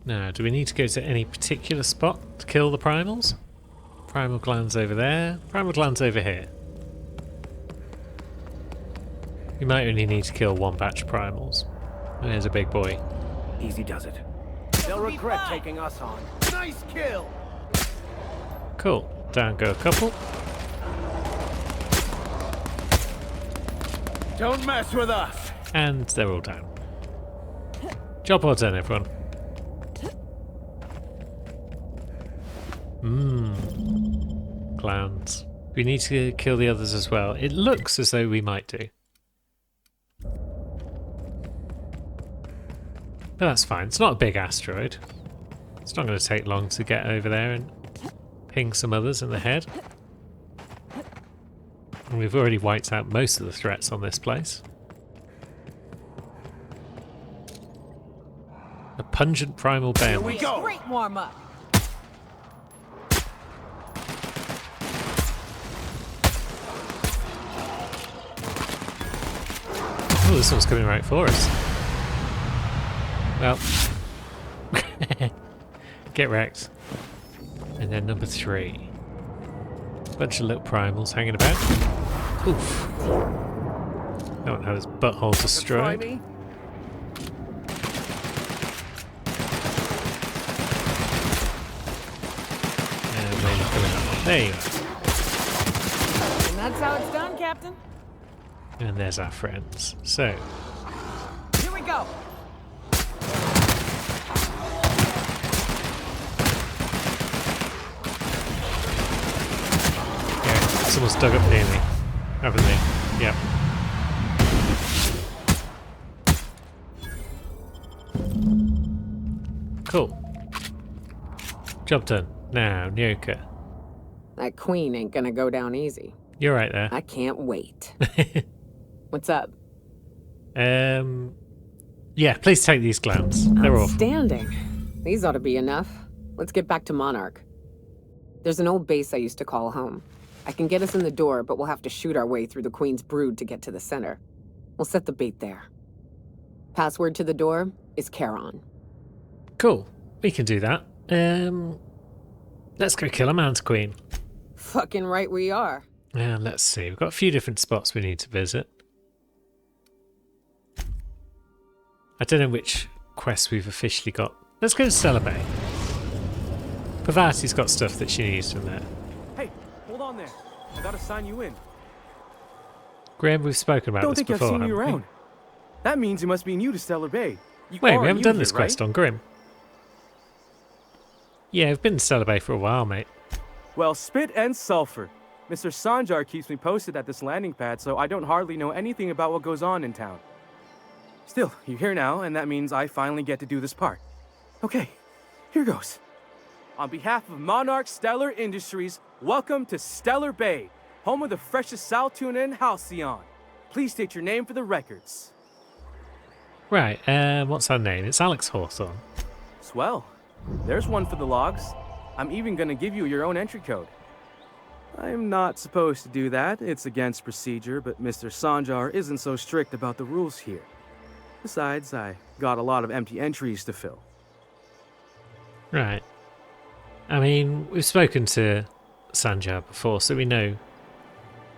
Now, do we need to go to any particular spot to kill the primals? Primal glands over there. Primal glands over here. We might only need to kill one batch of primals. There's a big boy. Easy does it. They'll regret taking us on. Nice kill! Cool. Down go a couple. Don't mess with us! And they're all down. Job well done, everyone. Glands. We need to kill the others as well. It looks as though we might do. But that's fine. It's not a big asteroid. It's not going to take long to get over there and ping some others in the head. And we've already wiped out most of the threats on this place. A pungent primal bear. Here we go! Great warm up. Oh, this one's coming right for us. Well, get wrecked. And then number 3. Bunch of little primals hanging about. Oof. That one had his butthole destroyed. Me? And maybe coming up. There you go. And that's how it's done, Captain. And there's our friends. So, Here we go. yeah, someone's dug up near me, haven't they? Yep. Cool. Job done. Now, Nyoka. That queen ain't gonna go down easy. You're right there. I can't wait. What's up? Yeah, please take these glands. They're awful. Outstanding. These ought to be enough. Let's get back to Monarch. There's an old base I used to call home. I can get us in the door, but we'll have to shoot our way through the Queen's brood to get to the center. We'll set the bait there. Password to the door is Charon. Cool. We can do that. Let's go kill a Manta Queen. Fucking right we are. And let's see. We've got a few different spots we need to visit. I don't know which quests we've officially got. Let's go to Stellar Bay. Pavati's got stuff that she needs from there. Hey, hold on there. I gotta sign you in. Graham, we've spoken about Don't this think before, I've seen you haven't we? around. That means you must be new to Stellar Bay. You Wait, are we haven't new done here, this quest right? on Grim. Yeah, we've been to Stellar Bay for a while, mate. Well, spit and sulfur. Mr. Sanjar keeps me posted at this landing pad, so I don't hardly know anything about what goes on in town. Still, you're here now, and that means I finally get to do this part. Okay, here goes. On behalf of Monarch Stellar Industries, welcome to Stellar Bay, home of the freshest sal tuna in Halcyon. Please state your name for the records. Right, what's her name? It's Alex Hawthorne. Swell. There's one for the logs. I'm even gonna give you your own entry code. I'm not supposed to do that. It's against procedure, but Mr. Sanjar isn't so strict about the rules here. Besides, I got a lot of empty entries to fill. Right. I mean, we've spoken to Sanjar before, so we know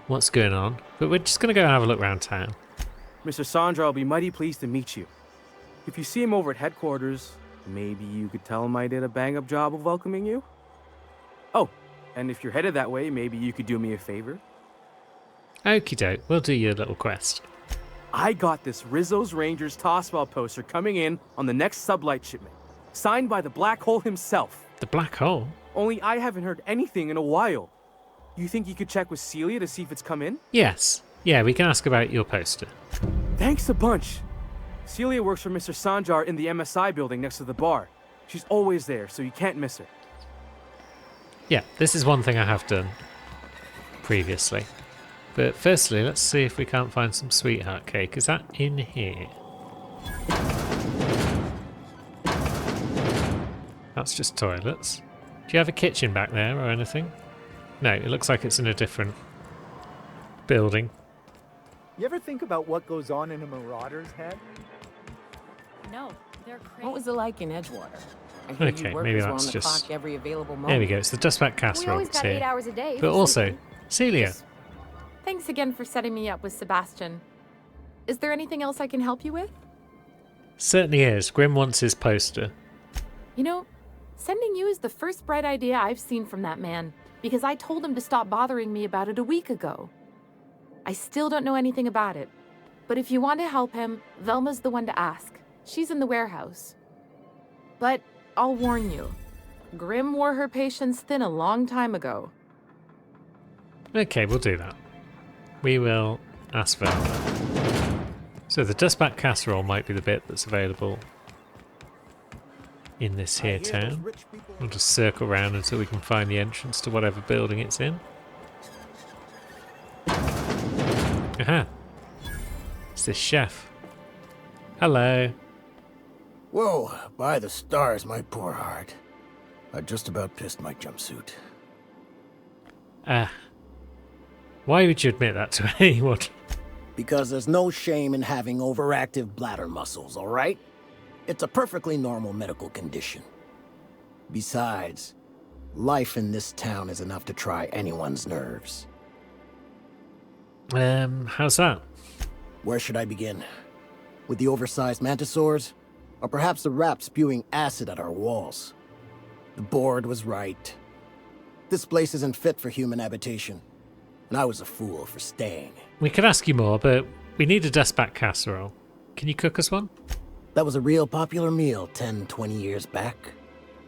what's going on. But we're just going to go and have a look around town. Mr. Sanjar will be mighty pleased to meet you. If you see him over at headquarters, maybe you could tell him I did a bang-up job of welcoming you? Oh, and if you're headed that way, maybe you could do me a favor? Okie doke, we'll do your little quest. I got this Rizzo's Rangers Tossball poster coming in on the next sublight shipment, signed by the Black Hole himself. The black hole? Only I haven't heard anything in a while. You think you could check with Celia to see if it's come in? Yes. Yeah, we can ask about your poster. Thanks a bunch. Celia works for Mr. Sanjar in the MSI building next to the bar. She's always there, so you can't miss her. Yeah, this is one thing I have done previously. But firstly, let's see if we can't find some sweetheart cake. Is that in here? That's just toilets. Do you have a kitchen back there or anything? No, it looks like it's in a different building. You ever think about what goes on in a marauder's head? No, they're crazy. What was it like in Edgewater? I hear Okay, you workers maybe were on that's the just... clock every available moment. There we go, it's the Dustback We Casserole always that's got 8 here. hours a day. But for also, sleeping. Celia, Just- Thanks again for setting me up with Sebastian. Is there anything else I can help you with? certainly is. Grim wants his poster. You know, sending you is the first bright idea I've seen from that man, because I told him to stop bothering me about it a week ago. I still don't know anything about it, but if you want to help him, Velma's the one to ask. She's in the warehouse. But I'll warn you, Grim wore her patience thin a long time ago. Okay, we'll do that. We will ask Velma. So the Dustback Casserole might be the bit that's available in this here town. We'll just circle around until we can find the entrance to whatever building it's in. Aha! It's the chef. Hello. Whoa, by the stars, my poor heart. I just about pissed my jumpsuit. Why would you admit that to anyone? Because there's no shame in having overactive bladder muscles, alright? It's a perfectly normal medical condition. Besides, life in this town is enough to try anyone's nerves. How's that? Where should I begin? With the oversized mantisaurs? Or perhaps the rats spewing acid at our walls? The board was right. This place isn't fit for human habitation. And I was a fool for staying. We could ask you more, but we need a Dustback Casserole. Can you cook us one? That was a real popular meal 10, 20 years back,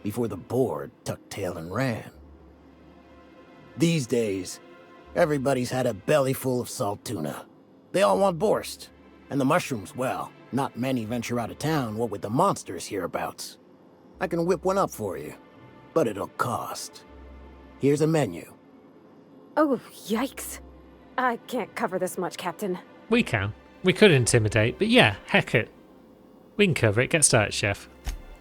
before the board tucked tail and ran. These days, everybody's had a belly full of salt tuna. They all want borscht. And the mushrooms, well, not many venture out of town, what with the monsters hereabouts. I can whip one up for you, but it'll cost. Here's a menu. Oh, yikes. I can't cover this much, Captain. We can. We could intimidate, but yeah, heck it. We can cover it. Get started, chef.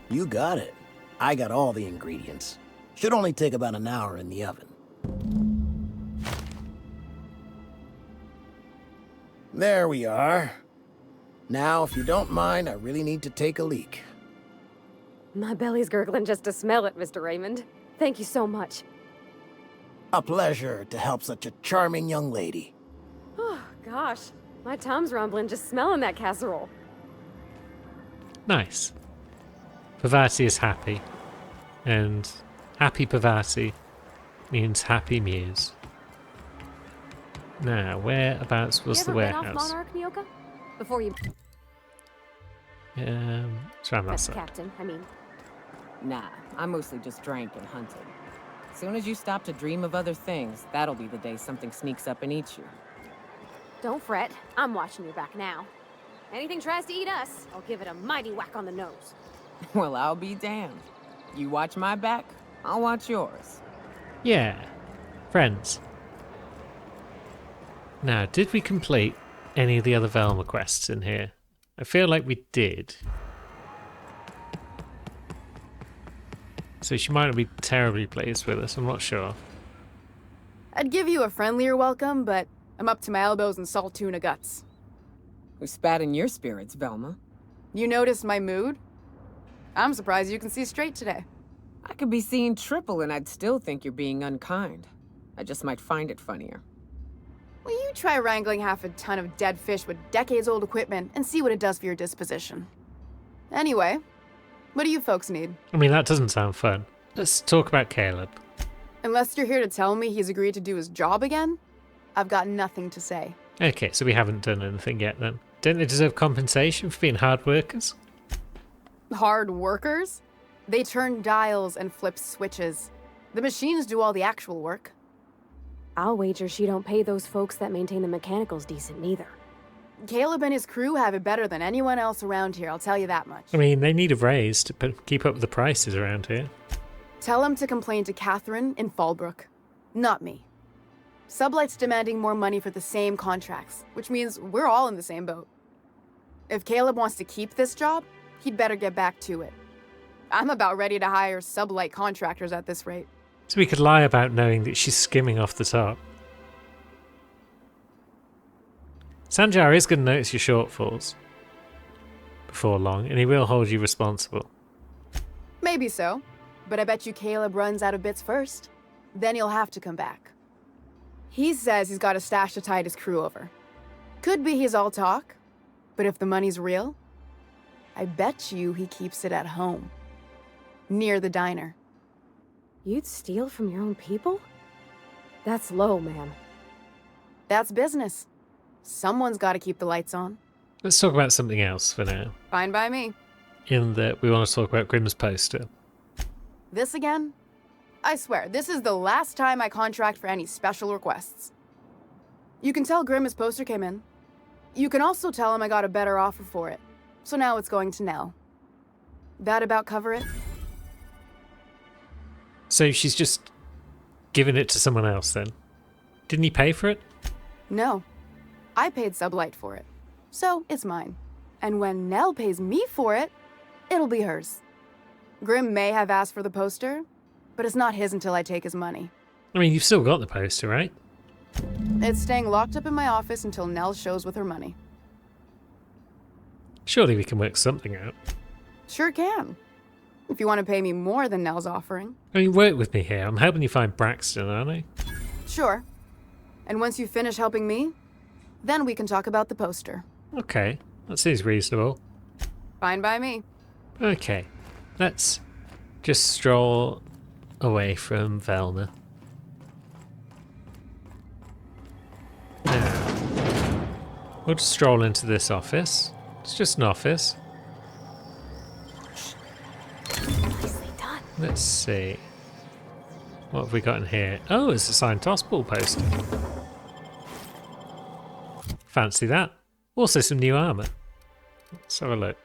You got it. I got all the ingredients. Should only take about an hour in the oven. There we are. Now, if you don't mind, I really need to take a leak. My belly's gurgling just to smell it, Mr. Raymond. Thank you so much. A pleasure to help such a charming young lady. Oh, gosh. My tum's rumbling just smelling that casserole. Nice. Pavati is happy. And happy Pavati means happy Muse. Now, whereabouts was the you ever been off warehouse? Monarch, Nyoka? Before you... It's around that Mr. side. Captain, I mean. Nah, I mostly just drank and hunted. As soon as you stop to dream of other things, that'll be the day something sneaks up and eats you. Don't fret. I'm watching your back now. Anything tries to eat us, I'll give it a mighty whack on the nose. Well, I'll be damned. You watch my back, I'll watch yours. Yeah. Friends. Now, did we complete any of the other Velma quests in here? I feel like we did. So she might not be terribly pleased with us, I'm not sure. I'd give you a friendlier welcome, but I'm up to my elbows in salt tuna guts. Who spat in your spirits, Velma? You noticed my mood? I'm surprised you can see straight today. I could be seeing triple and I'd still think you're being unkind. I just might find it funnier. Will you try wrangling half a ton of dead fish with decades-old equipment and see what it does for your disposition? Anyway, what do you folks need? I mean, that doesn't sound fun. Let's talk about Caleb. Unless you're here to tell me he's agreed to do his job again, I've got nothing to say. Okay, so we haven't done anything yet then. Don't they deserve compensation for being hard workers? Hard workers? They turn dials and flip switches. The machines do all the actual work. I'll wager she don't pay those folks that maintain the mechanicals decent neither. Caleb and his crew have it better than anyone else around here, I'll tell you that much. I mean, they need a raise to keep up with the prices around here. Tell him to complain to Catherine in Fallbrook, not me. Sublight's demanding more money for the same contracts, which means we're all in the same boat. If Caleb wants to keep this job, he'd better get back to it. I'm about ready to hire Sublight contractors at this rate. So we could lie about knowing that she's skimming off the top. Sanjar is going to notice your shortfalls before long, and he will hold you responsible. Maybe so, but I bet you Caleb runs out of bits first. Then he'll have to come back. He says he's got a stash to tide his crew over. Could be he's all talk, but if the money's real, I bet you he keeps it at home. Near the diner. You'd steal from your own people? That's low, ma'am. That's business. Someone's got to keep the lights on. Let's talk about something else for now. Fine by me. In that we want to talk about Grimm's poster. This again? I swear, this is the last time I contract for any special requests. You can tell Grimm his poster came in. You can also tell him I got a better offer for it. So now it's going to Nell. That about cover it? So she's just given it to someone else then? Didn't he pay for it? No. I paid Sublight for it. So it's mine. And when Nell pays me for it, it'll be hers. Grimm may have asked for the poster, but it's not his until I take his money. I mean, you've still got the poster, right? It's staying locked up in my office until Nell shows with her money. Surely we can work something out. Sure can. If you want to pay me more than Nell's offering. I mean, work with me here. I'm helping you find Braxton, aren't I? Sure. And once you finish helping me, then we can talk about the poster. Okay, that seems reasonable. Fine by me. Okay, let's just stroll away from Velma. Now, we'll just stroll into this office. It's just an office. Nicely done. Let's see. What have we got in here? Oh, it's a signed Tossball poster. Fancy that. Also some new armour. Let's have a look.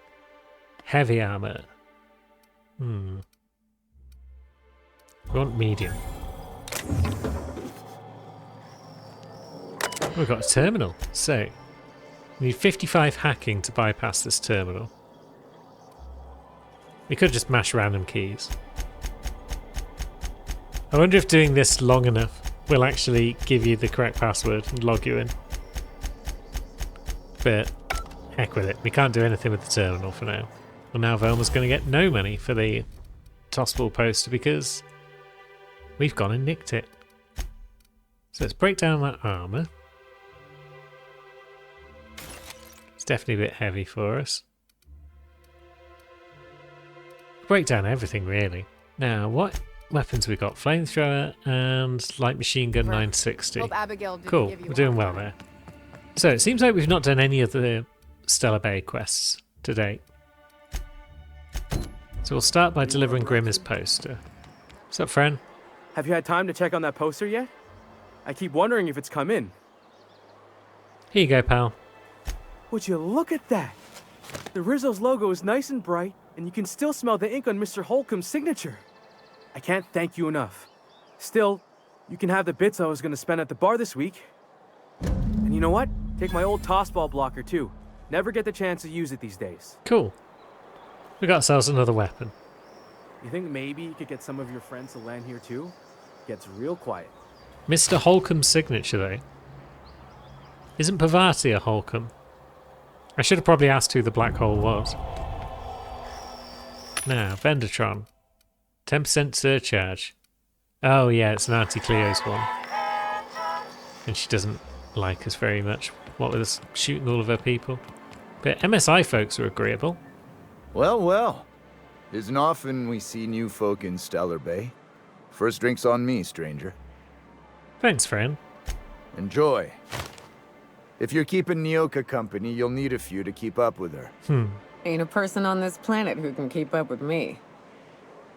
Heavy armour. We want medium. We've got a terminal. So, we need 55 hacking to bypass this terminal. We could just mash random keys. I wonder if doing this long enough will actually give you the correct password and log you in. But heck with it. We can't do anything with the terminal for now. Well, now Velma's going to get no money for the Tossball poster because we've gone and nicked it. So let's break down that armour. It's definitely a bit heavy for us. Break down everything, really. Now, what weapons we got? Flamethrower and light machine gun 960. Hope Abigail didn't Cool, give you we're a doing hard well time. there. So it seems like we've not done any of the Stellar Bay quests to date. So we'll start by delivering Grimm his poster. What's up, friend? Have you had time to check on that poster yet? I keep wondering if it's come in. Here you go, pal. Would you look at that? The Rizzo's logo is nice and bright, and you can still smell the ink on Mr. Holcomb's signature. I can't thank you enough. Still, you can have the bits I was going to spend at the bar this week. And you know what? Take my old tossball blocker, too. Never get the chance to use it these days. Cool. We got ourselves another weapon. You think maybe you could get some of your friends to land here, too? Gets real quiet. Mr. Holcomb's signature, though. Isn't Pavati a Holcomb? I should have probably asked who the black hole was. Now, Vendertron. 10% surcharge. Oh yeah, it's an Auntie Cleo's one. And she doesn't like us very much, what with us shooting all of her people. But MSI folks are agreeable. Well, well. Isn't often we see new folk in Stellar Bay. First drink's on me, stranger. Thanks, friend. Enjoy. If you're keeping Nyoka company, you'll need a few to keep up with her. Ain't a person on this planet who can keep up with me.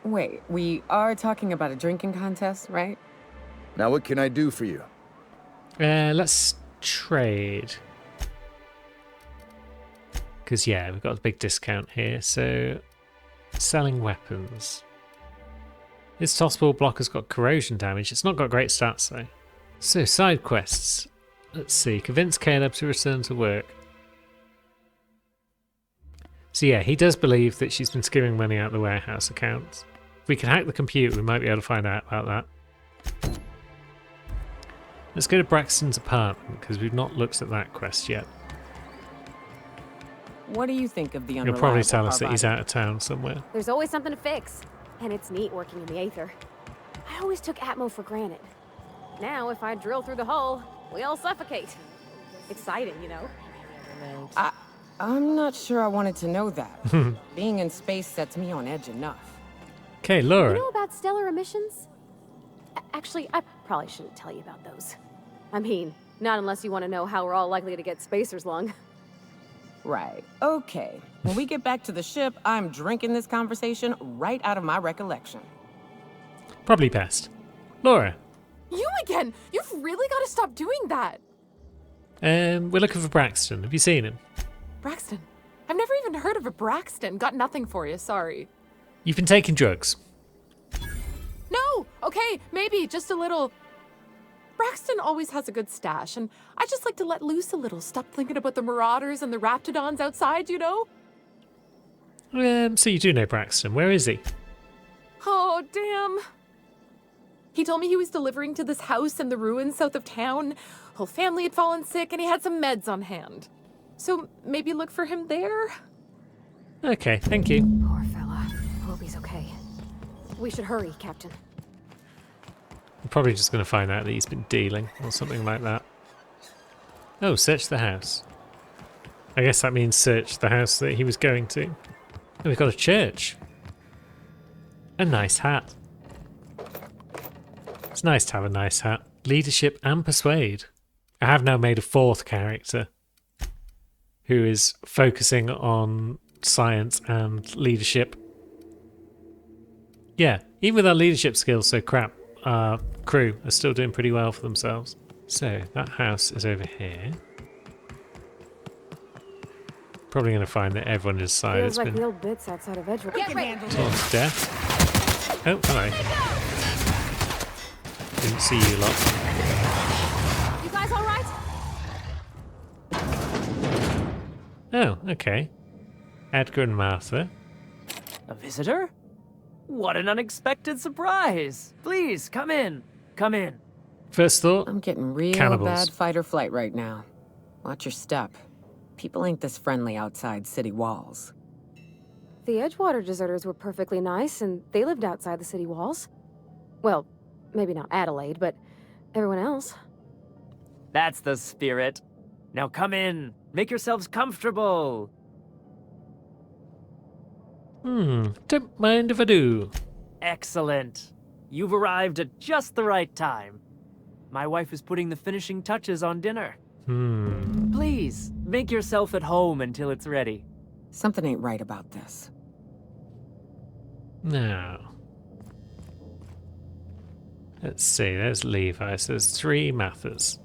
Wait, we are talking about a drinking contest, right? Now what can I do for you? Let's trade. Because, yeah, we've got a big discount here. So, selling weapons. This Tossball blocker's got corrosion damage. It's not got great stats, though. So, side quests. Let's see. Convince Caleb to return to work. So, yeah, he does believe that she's been skimming money out of the warehouse accounts. If we can hack the computer, we might be able to find out about that. Let's go to Braxton's apartment, because we've not looked at that quest yet. What do you think of the He'll unreliable probably tell us that Parvati? he's out of town somewhere. There's always something to fix. And it's neat working in the Aether. I always took Atmo for granted. Now, if I drill through the hull, we all suffocate. Exciting, you know? I'm not sure I wanted to know that. Being in space sets me on edge enough. Okay, Laura. You know about stellar emissions? Actually, I probably shouldn't tell you about those. I mean, not unless you want to know how we're all likely to get spacer's lung. Right. Okay. When we get back to the ship, I'm drinking this conversation right out of my recollection. Probably best. Laura. You again! You've really got to stop doing that! We're looking for Braxton. Have you seen him? Braxton? I've never even heard of a Braxton. Got nothing for you, sorry. You've been taking drugs. No! Okay, maybe, just a little. Braxton always has a good stash, and I just like to let loose a little. Stop thinking about the Marauders and the Raptidons outside, you know? So you do know Braxton. Where is he? Oh, damn. He told me he was delivering to this house in the ruins south of town. Whole family had fallen sick, and he had some meds on hand. So maybe look for him there? Okay, thank you. Poor fella. Hope he's okay. We should hurry, Captain. I'm probably just going to find out that he's been dealing or something like that. Oh, search the house. I guess that means search the house that he was going to. Oh, we've got a church. A nice hat. It's nice to have a nice hat. Leadership and persuade. I have now made a fourth character who is focusing on science and leadership. Yeah, even with our leadership skills so crap, our crew are still doing pretty well for themselves. So, that house is over here. Probably going to find that everyone inside has Feels like been real bits outside of Edgewood. Get ready. torn to death. Oh, hello. Didn't see you lot. You guys all right? Oh, okay. Edgar and Martha. A visitor? What an unexpected surprise! Please, come in. Come in. First thought, I'm getting real Cannibals. bad fight or flight right now. Watch your step. People ain't this friendly outside city walls. The Edgewater deserters were perfectly nice, and they lived outside the city walls. Well, maybe not Adelaide, but everyone else. That's the spirit. Now come in. Make yourselves comfortable. Don't mind if I do. Excellent. You've arrived at just the right time. My wife is putting the finishing touches on dinner. Please, make yourself at home until it's ready. Something ain't right about this. Now. Let's see, there's Levi, so there's 3 Mathers.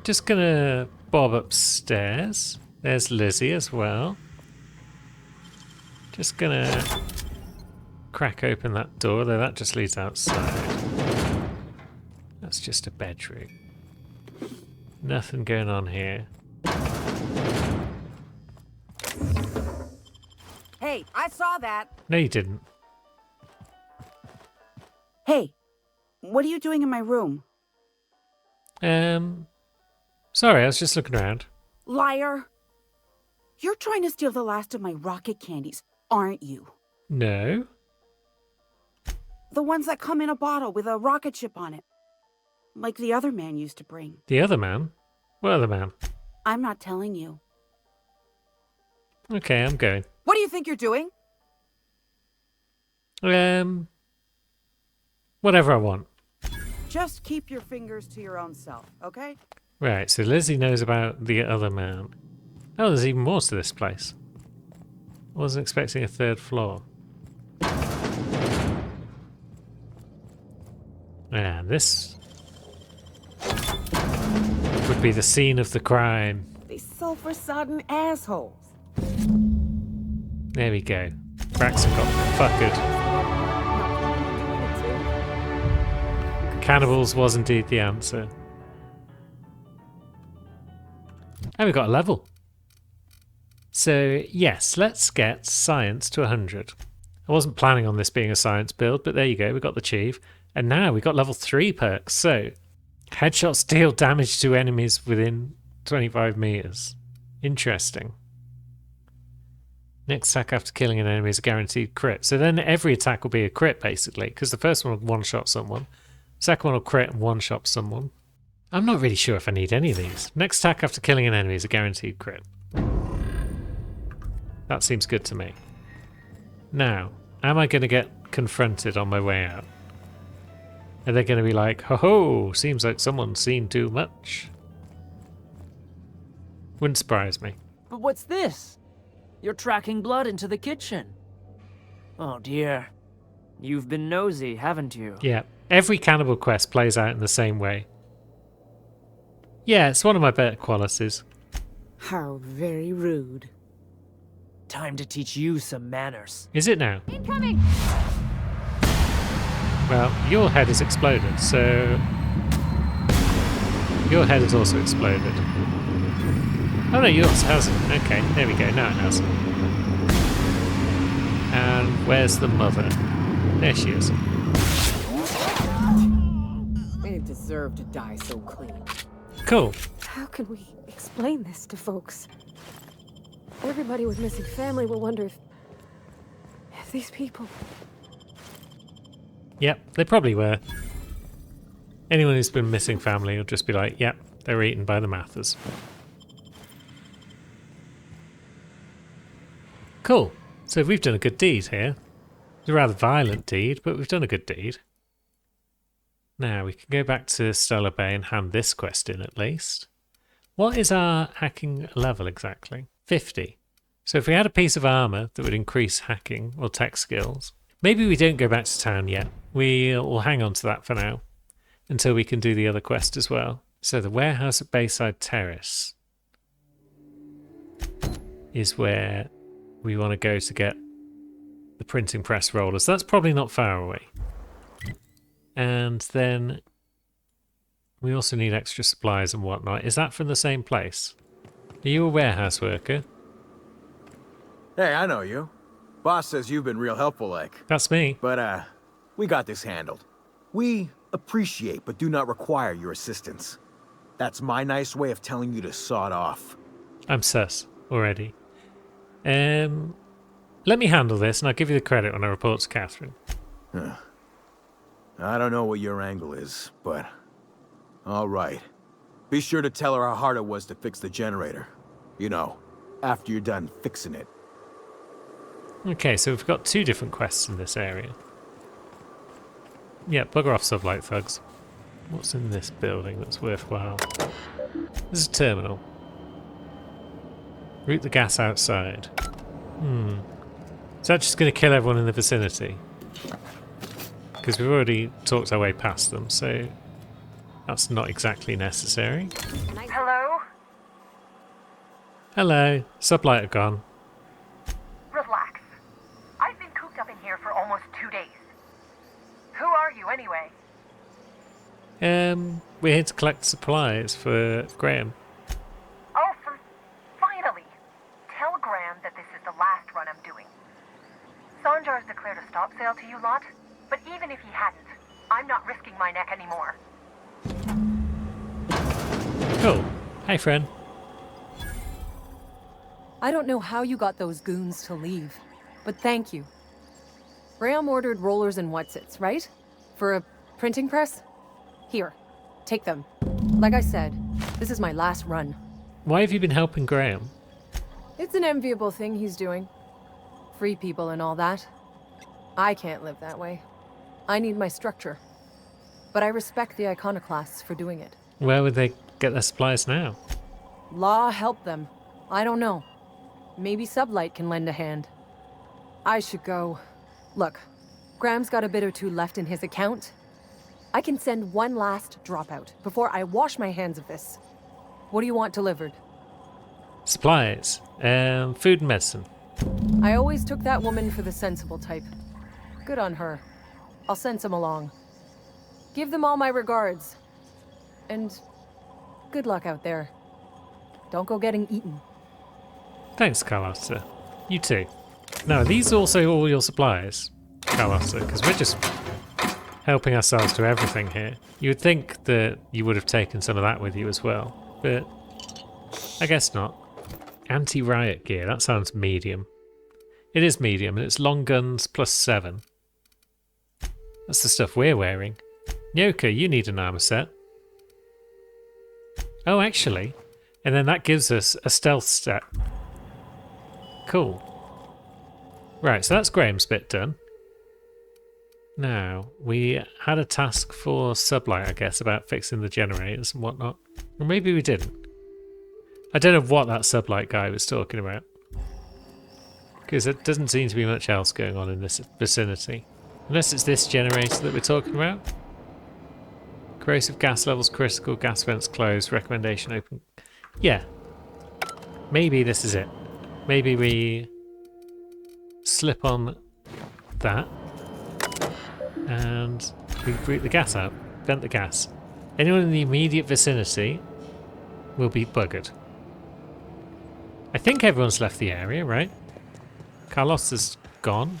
Just gonna bob upstairs. There's Lizzie as well. Just gonna crack open that door, though that just leads outside. That's just a bedroom. Nothing going on here. Hey, I saw that. No, you didn't. Hey, what are you doing in my room? Sorry, I was just looking around. Liar. You're trying to steal the last of my rocket candies, aren't you? No. The ones that come in a bottle with a rocket ship on it. Like the other man used to bring. The other man? What other man? I'm not telling you. Okay, I'm going. What do you think you're doing? Whatever I want. Just keep your fingers to your own self, okay? Right, so Lizzie knows about the other man. Oh, there's even more to this place. I wasn't expecting a 3rd floor. And this would be the scene of the crime. These sulfur-sodden assholes. There we go. Braxton got fuckered. Cannibals was indeed the answer. And we got a level. So, yes, let's get science to 100. I wasn't planning on this being a science build, but there you go, we got the achieve. And now we got level 3 perks. So, headshots deal damage to enemies within 25 meters. Interesting. Next attack after killing an enemy is a guaranteed crit. So then every attack will be a crit, basically, because the first one will one-shot someone. Second one will crit and one-shot someone. I'm not really sure if I need any of these. Next attack after killing an enemy is a guaranteed crit. That seems good to me. Now, am I going to get confronted on my way out? Are they going to be like, ho-ho, seems like someone's seen too much? Wouldn't surprise me. But what's this? You're tracking blood into the kitchen. Oh dear. You've been nosy, haven't you? Yeah, every cannibal quest plays out in the same way. Yeah, it's one of my better qualities. How very rude. Time to teach you some manners. Is it now? Incoming! Well, your head has exploded, so... Your head has also exploded. Oh no, yours hasn't. Okay, there we go, now it has. And where's the mother? There she is. They deserve to die so clean. Cool. How can we explain this to folks? Everybody with missing family will wonder if these people... Yep, they probably were. Anyone who's been missing family will just be like, yep, they were eaten by the Mathers. Cool. So we've done a good deed here. It's a rather violent deed, but we've done a good deed. Now, we can go back to Stellar Bay and hand this quest in at least. What is our hacking level exactly? 50. So if we had a piece of armour that would increase hacking or tech skills, maybe we don't go back to town yet. We'll hang on to that for now until we can do the other quest as well. So the warehouse at Bayside Terrace is where we want to go to get the printing press rollers. That's probably not far away. And then we also need extra supplies and whatnot. Is that from the same place? Are you a warehouse worker? Hey, I know you. Boss says you've been real helpful, like. That's me. But, we got this handled. We appreciate but do not require your assistance. That's my nice way of telling you to sod off. I'm sus already. Let me handle this and I'll give you the credit when I report to Catherine. I don't know what your angle is, but... Alright. Be sure to tell her how hard it was to fix the generator. You know, after you're done fixing it. Okay, so we've got 2 different quests in this area. Yeah, bugger off, Sublight Thugs. What's in this building that's worthwhile? This is a terminal. Route the gas outside. Is that just going to kill everyone in the vicinity? Because we've already talked our way past them, so that's not exactly necessary. Hello? Hello. Sublight are gone. Relax. I've been cooped up in here for almost 2 days. Who are you, anyway? We're here to collect supplies for Graham. Oh, finally! Tell Graham that this is the last run I'm doing. Sanjar's declared a stop sale to you lot, but even if he hadn't, I'm not risking my neck anymore. Cool. Hey, friend. I don't know how you got those goons to leave, but thank you. Graham ordered rollers and whatsits, right? For a printing press? Here, take them. Like I said, this is my last run. Why have you been helping Graham? It's an enviable thing he's doing. Free people and all that. I can't live that way. I need my structure. But I respect the iconoclasts for doing it. Where would they get their supplies now? Law help them. I don't know. Maybe Sublight can lend a hand. I should go. Look, Graham's got a bit or 2 left in his account. I can send one last dropout before I wash my hands of this. What do you want delivered? Supplies. Food and medicine. I always took that woman for the sensible type. Good on her. I'll send some along. Give them all my regards. And good luck out there. Don't go getting eaten. Thanks, Carlotta. You too. Now, are these also all your supplies, Carlotta? Because we're just helping ourselves to everything here. You would think that you would have taken some of that with you as well, but I guess not. Anti-riot gear, that sounds medium. It is medium, and it's long guns plus 7. That's the stuff we're wearing. Nyoka, you need an armor set. Oh, actually. And then that gives us a stealth set. Cool. Right, so that's Graham's bit done. Now, we had a task for Sublight, I guess, about fixing the generators and whatnot. Or maybe we didn't. I don't know what that Sublight guy was talking about. Because there doesn't seem to be much else going on in this vicinity. Unless it's this generator that we're talking about. Corrosive gas levels critical, gas vents closed, recommendation open. Yeah. Maybe this is it. Maybe we slip on that and we route the gas out, vent the gas. Anyone in the immediate vicinity will be buggered. I think everyone's left the area, right? Carlos is gone.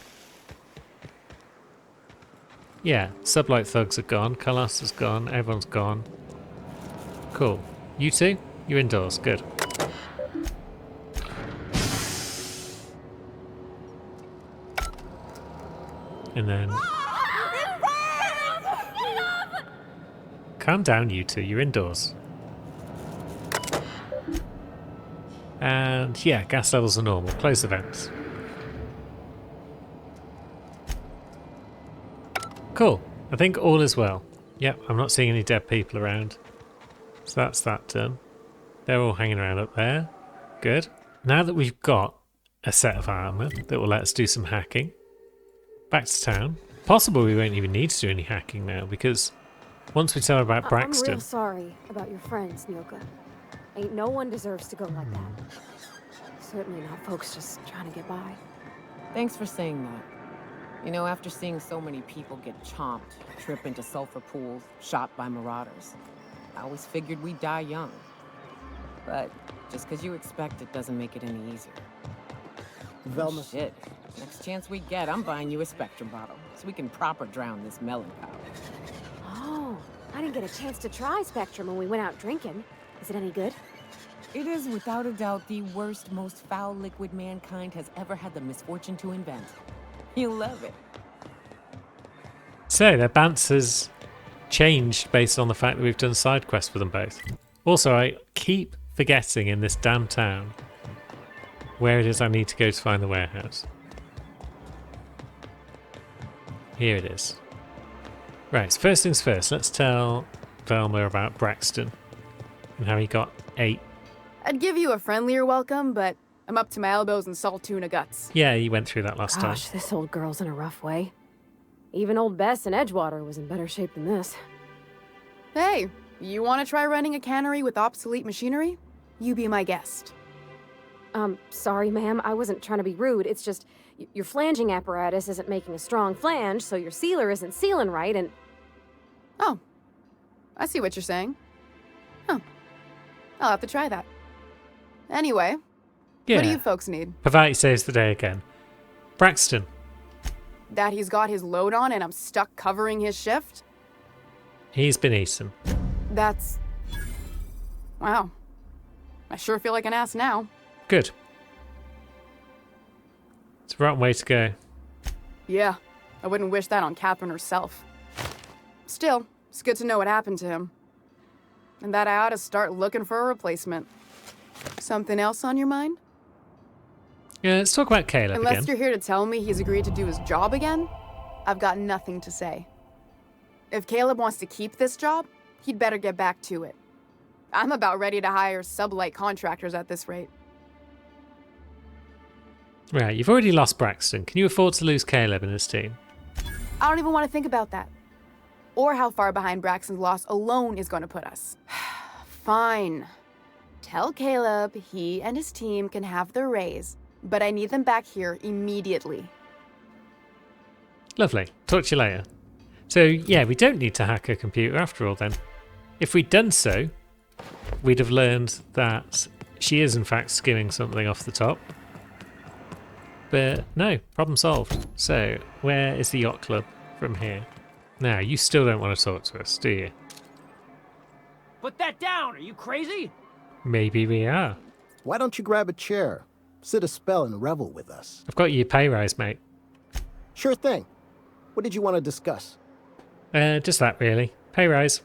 Yeah, Sublight thugs are gone, Carlos is gone, everyone's gone. Cool. You two? You're indoors, good. And then... Calm down, you two, you're indoors. And yeah, gas levels are normal. Close the vents. Cool. I think all is well. Yep, I'm not seeing any dead people around. So that's that done. They're all hanging around up there. Good. Now that we've got a set of armour that will let us do some hacking, back to town. Possible we won't even need to do any hacking now, because once we tell her about Braxton... I'm real sorry about your friends, Nyoka. Ain't no one deserves to go like that. Certainly not folks just trying to get by. Thanks for saying that. You know, after seeing so many people get chomped, trip into sulfur pools, shot by marauders, I always figured we'd die young. But just because you expect it doesn't make it any easier. Velma. Shit. Next chance we get, I'm buying you a Spectrum bottle, so we can proper drown this melon power. Oh, I didn't get a chance to try Spectrum when we went out drinking. Is it any good? It is without a doubt the worst, most foul liquid mankind has ever had the misfortune to invent. You'll love it. So, their bants has changed based on the fact that we've done side quests for them both. Also, I keep forgetting in this damn town where it is I need to go to find the warehouse. Here it is. Right, so first things first, let's tell Velma about Braxton and how he got 8. I'd give you a friendlier welcome, but I'm up to my elbows in salt tuna guts. Yeah, you went through that last time. Gosh, this old girl's in a rough way. Even old Bess in Edgewater was in better shape than this. Hey, you want to try running a cannery with obsolete machinery? You be my guest. Sorry, ma'am. I wasn't trying to be rude. It's just, your flanging apparatus isn't making a strong flange, so your sealer isn't sealing right, and... Oh. I see what you're saying. Huh. I'll have to try that. Anyway, yeah. What do you folks need? Pavati saves the day again. Braxton. That he's got his load on and I'm stuck covering his shift? He's been eaten. That's... Wow. I sure feel like an ass now. Good. It's a rotten way to go. Yeah, I wouldn't wish that on Catherine herself. Still, it's good to know what happened to him. And that I ought to start looking for a replacement. Something else on your mind? Yeah, let's talk about Caleb Unless again. you're here to tell me he's agreed to do his job again, I've got nothing to say. If Caleb wants to keep this job, he'd better get back to it. I'm about ready to hire sublight contractors at this rate. Right, you've already lost Braxton. Can you afford to lose Caleb in this team? I don't even want to think about that. Or how far behind Braxton's loss alone is going to put us. Fine. Tell Caleb he and his team can have their raise, but I need them back here immediately. Lovely. Talk to you later. So, yeah, we don't need to hack a computer after all then. If we'd done so, we'd have learned that she is in fact skimming something off the top. But no, problem solved. So, where is the yacht club from here? Now, you still don't want to talk to us, do you? Put that down! Are you crazy? Maybe we are. Why don't you grab a chair? Sit a spell and revel with us. I've got you pay rise, mate. Sure thing. What did you want to discuss? Just that, really. Pay rise.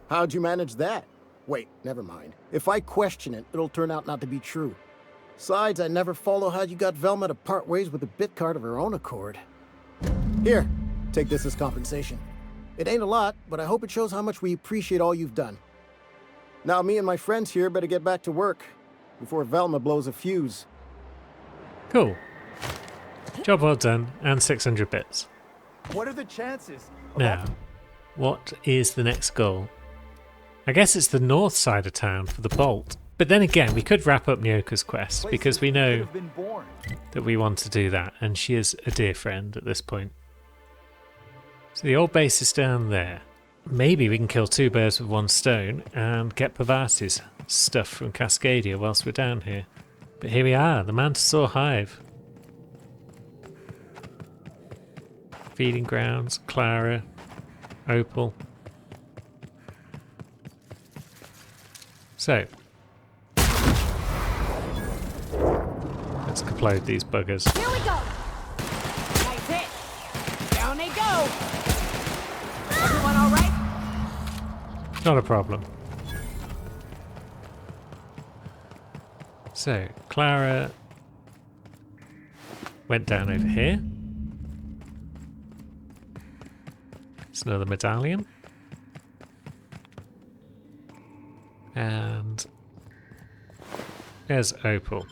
How'd you manage that? Wait, never mind. If I question it, it'll turn out not to be true. Besides, I never follow how you got Velma to part ways with a bit card of her own accord. Here, take this as compensation. It ain't a lot, but I hope it shows how much we appreciate all you've done. Now me and my friends here better get back to work before Velma blows a fuse. Cool. Job well done, and 600 bits. What are the chances? Now, what is the next goal? I guess it's the north side of town for the Bolt. But then again, we could wrap up Nyoka's quest, because we know that we want to do that, and she is a dear friend at this point. So the old base is down there. Maybe we can kill 2 birds with 1 stone and get Pavati's stuff from Cascadia whilst we're down here. But here we are, the Mantisaur Hive. Feeding grounds, Clara, Opal. So, let's explode these buggers. Here we go. Nice hit. Down they go. Everyone all right? Not a problem. So, Clara went down over here. It's another medallion. And there's Opal.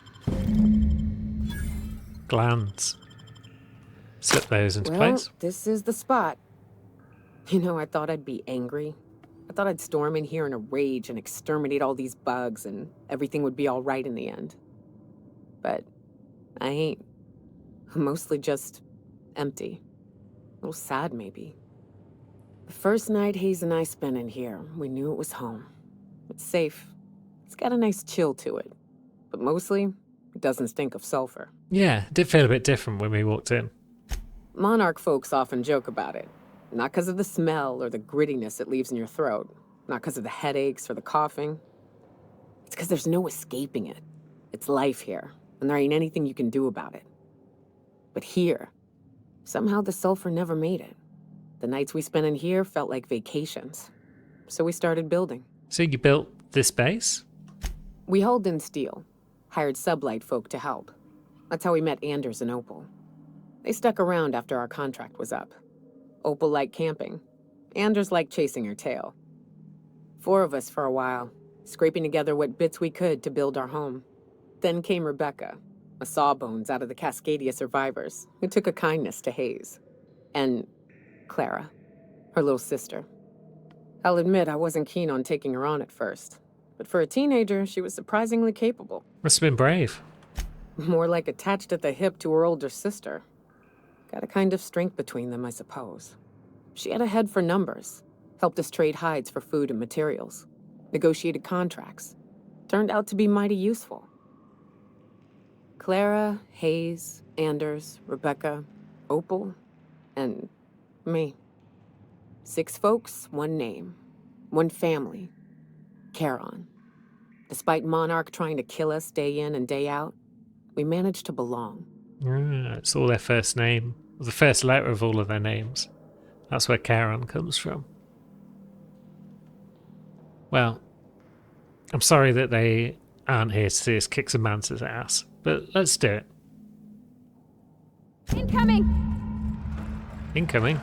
Glands. Slip those into place. This is the spot. You know, I thought I'd be angry. I thought I'd storm in here in a rage and exterminate all these bugs and everything would be all right in the end. But I ain't. I'm mostly just empty. A little sad, maybe. The first night Hayes and I spent in here, we knew it was home. It's safe. It's got a nice chill to it. But mostly, it doesn't stink of sulfur. Yeah, it did feel a bit different when we walked in. Monarch folks often joke about it. Not because of the smell or the grittiness it leaves in your throat. Not because of the headaches or the coughing. It's because there's no escaping it. It's life here, and there ain't anything you can do about it. But here, somehow the sulfur never made it. The nights we spent in here felt like vacations. So we started building. So you built this base? We hauled in steel. Hired sublight folk to help. That's how we met Anders and Opal. They stuck around after our contract was up. Opal liked camping. Anders liked chasing her tail. 4 of us for a while, scraping together what bits we could to build our home. Then came Rebecca, a sawbones out of the Cascadia survivors, who took a kindness to Hayes. And Clara, her little sister. I'll admit I wasn't keen on taking her on at first, but for a teenager, she was surprisingly capable. Must have been brave. More like attached at the hip to her older sister. Got a kind of strength between them, I suppose. She had a head for numbers, helped us trade hides for food and materials, negotiated contracts. Turned out to be mighty useful. Clara, Hayes, Anders, Rebecca, Opal, and me. 6 folks, 1 name, 1 family. Charon. Despite Monarch trying to kill us day in and day out, we managed to belong. It's all their first name. The first letter of all of their names. That's where Charon comes from. Well, I'm sorry that they aren't here to see us kick some Manta's ass, but let's do it. Incoming! Incoming?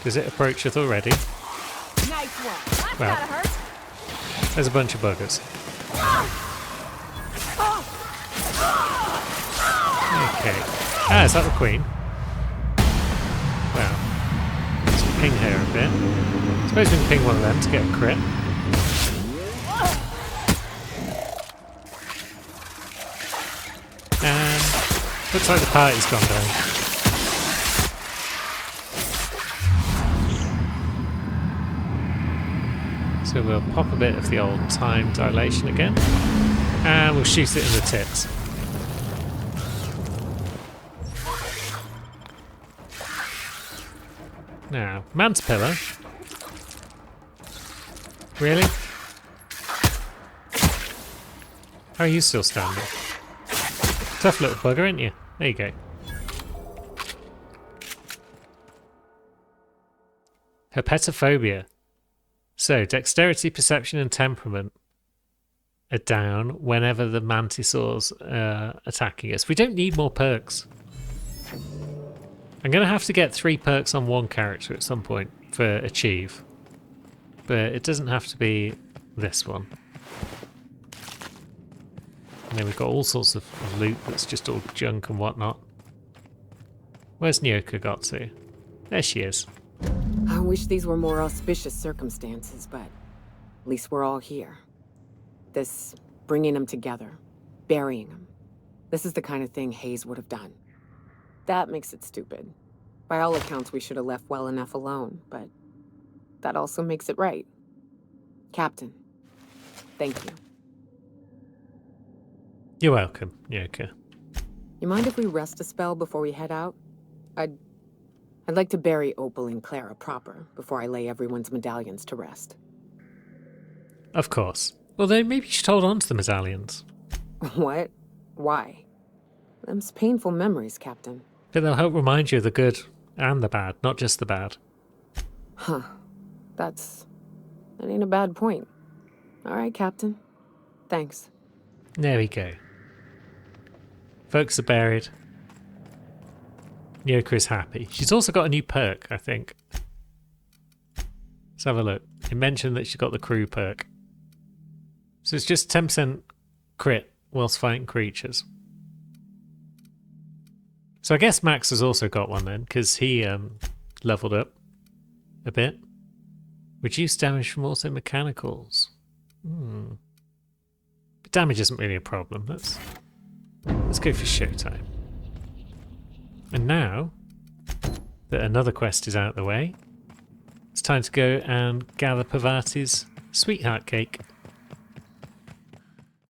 Does it approach us already? Nice one. That's Well, gotta hurt. there's a bunch of buggers. Okay. Ah, is that the queen? Well, let's ping her a bit. I suppose we can ping one of them to get a crit. And looks like the party's gone down. So we'll pop a bit of the old time dilation again. And we'll shoot it in the tits. Now, Manta Pillar. Really? How are you still standing? Tough little bugger, ain't you? There you go. Herpetophobia. So, dexterity, perception, and temperament are down whenever the mantisaur's attacking us. We don't need more perks. I'm going to have to get 3 perks on one character at some point for achieve. But it doesn't have to be this one. And then we've got all sorts of loot that's just all junk and whatnot. Where's Nyoka got to? There she is. I wish these were more auspicious circumstances, but at least we're all here. This bringing them together, burying them. This is the kind of thing Hayes would have done. That makes it stupid. By all accounts, we should have left well enough alone, but that also makes it right. Captain, thank you. You're welcome, Nyoka. You mind if we rest a spell before we head out? I'd like to bury Opal and Clara proper before I lay everyone's medallions to rest. Of course. Although maybe you should hold on to the medallions. What? Why? Them's painful memories, Captain. But they'll help remind you of the good and the bad, not just the bad. Huh. That ain't a bad point. All right, Captain. Thanks. There we go. Folks are buried. Nyoka is happy. She's also got a new perk, I think. Let's have a look. It mentioned that she got the crew perk. So it's just 10% crit whilst fighting creatures. So I guess Max has also got one then, because he leveled up a bit. Reduce damage from auto mechanicals. But damage isn't really a problem. Let's go for showtime. And now that another quest is out of the way, it's time to go and gather Parvati's sweetheart cake.